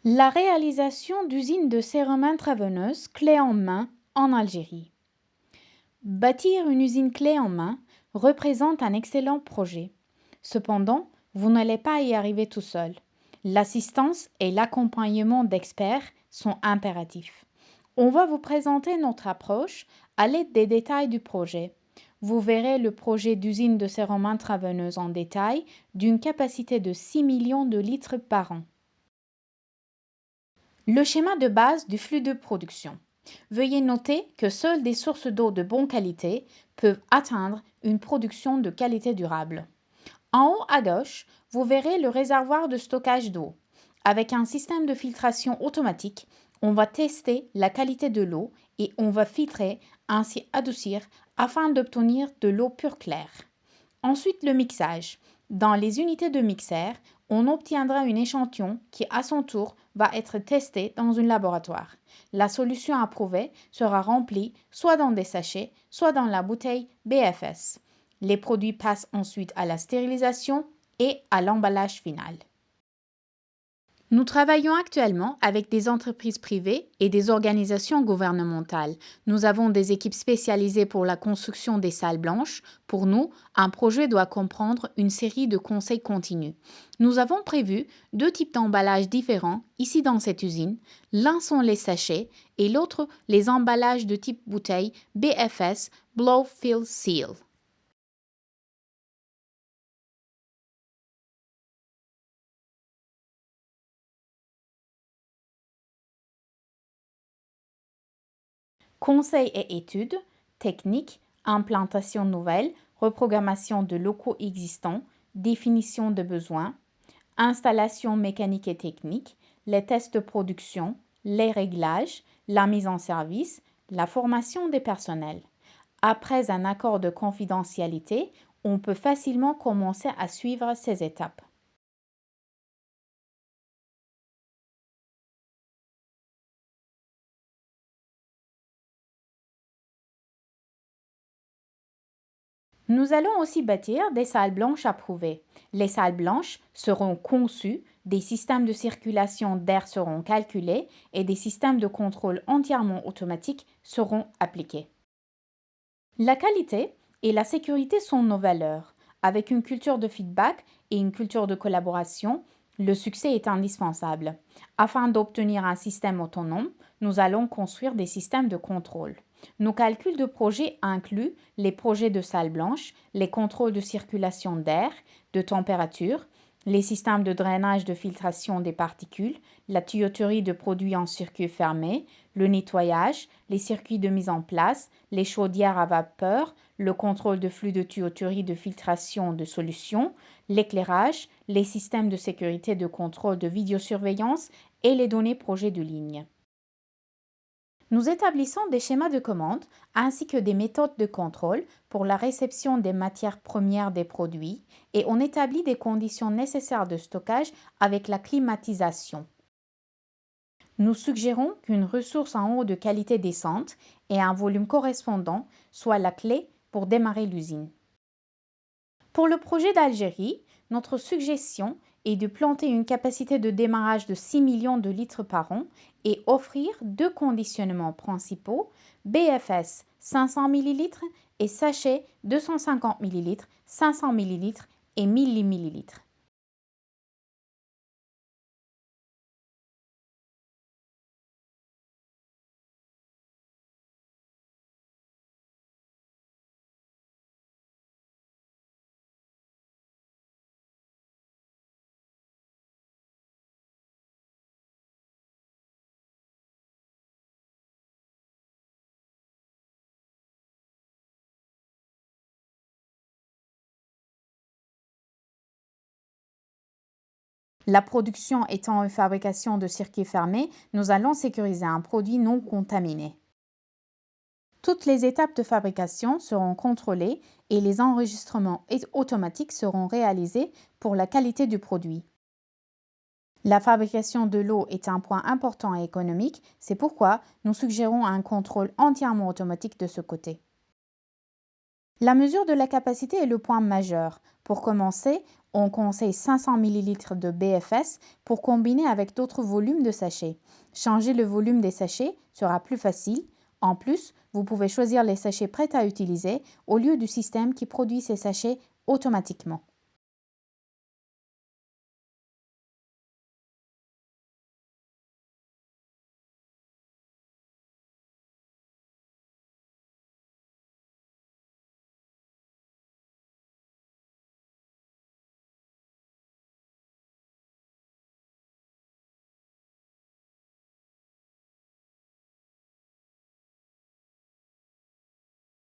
La réalisation d'usines de sérum intraveineuse clé en main en Algérie. Bâtir une usine clé en main représente un excellent projet. Cependant, vous n'allez pas y arriver tout seul. L'assistance et l'accompagnement d'experts sont impératifs. On va vous présenter notre approche à l'aide des détails du projet. Vous verrez le projet d'usine de sérum intraveineuse en détail d'une capacité de 6 millions de litres par an. Le schéma de base du flux de production. Veuillez noter que seules des sources d'eau de bonne qualité peuvent atteindre une production de qualité durable. En haut à gauche, vous verrez le réservoir de stockage d'eau. Avec un système de filtration automatique, on va tester la qualité de l'eau et on va filtrer, ainsi adoucir, afin d'obtenir de l'eau pure claire. Ensuite, le mixage. Dans les unités de mixeur, on obtiendra un échantillon qui, à son tour, va être testé dans un laboratoire. La solution approuvée sera remplie soit dans des sachets, soit dans la bouteille BFS. Les produits passent ensuite à la stérilisation et à l'emballage final. Nous travaillons actuellement avec des entreprises privées et des organisations gouvernementales. Nous avons des équipes spécialisées pour la construction des salles blanches. Pour nous, un projet doit comprendre une série de conseils continus. Nous avons prévu 2 types d'emballages différents ici dans cette usine. L'un sont les sachets et l'autre les emballages de type bouteille BFS Blow Fill Seal. Conseils et études, techniques, implantation nouvelle, reprogrammation de locaux existants, définition de besoins, installation mécanique et technique, les tests de production, les réglages, la mise en service, la formation des personnels. Après un accord de confidentialité, on peut facilement commencer à suivre ces étapes. Nous allons aussi bâtir des salles blanches approuvées. Les salles blanches seront conçues, des systèmes de circulation d'air seront calculés et des systèmes de contrôle entièrement automatiques seront appliqués. La qualité et la sécurité sont nos valeurs. Avec une culture de feedback et une culture de collaboration, le succès est indispensable. Afin d'obtenir un système autonome, nous allons construire des systèmes de contrôle. Nos calculs de projet incluent les projets de salles blanches, les contrôles de circulation d'air, de température, les systèmes de drainage de filtration des particules, la tuyauterie de produits en circuit fermé, le nettoyage, les circuits de mise en place, les chaudières à vapeur, le contrôle de flux de tuyauterie de filtration de solutions, l'éclairage, les systèmes de sécurité de contrôle de vidéosurveillance et les données projets de ligne. Nous établissons des schémas de commande ainsi que des méthodes de contrôle pour la réception des matières premières des produits et on établit des conditions nécessaires de stockage avec la climatisation. Nous suggérons qu'une ressource en eau de qualité décente et un volume correspondant soit la clé pour démarrer l'usine. Pour le projet d'Algérie, notre suggestion est de planter une capacité de démarrage de 6 millions de litres par an et offrir 2 conditionnements principaux, BFS 500 ml et sachet 250 ml, 500 ml et 1000 ml. La production étant une fabrication de circuits fermés, nous allons sécuriser un produit non contaminé. Toutes les étapes de fabrication seront contrôlées et les enregistrements automatiques seront réalisés pour la qualité du produit. La fabrication de l'eau est un point important et économique, c'est pourquoi nous suggérons un contrôle entièrement automatique de ce côté. La mesure de la capacité est le point majeur. Pour commencer, on conseille 500 ml de BFS pour combiner avec d'autres volumes de sachets. Changer le volume des sachets sera plus facile. En plus, vous pouvez choisir les sachets prêts à utiliser au lieu du système qui produit ces sachets automatiquement.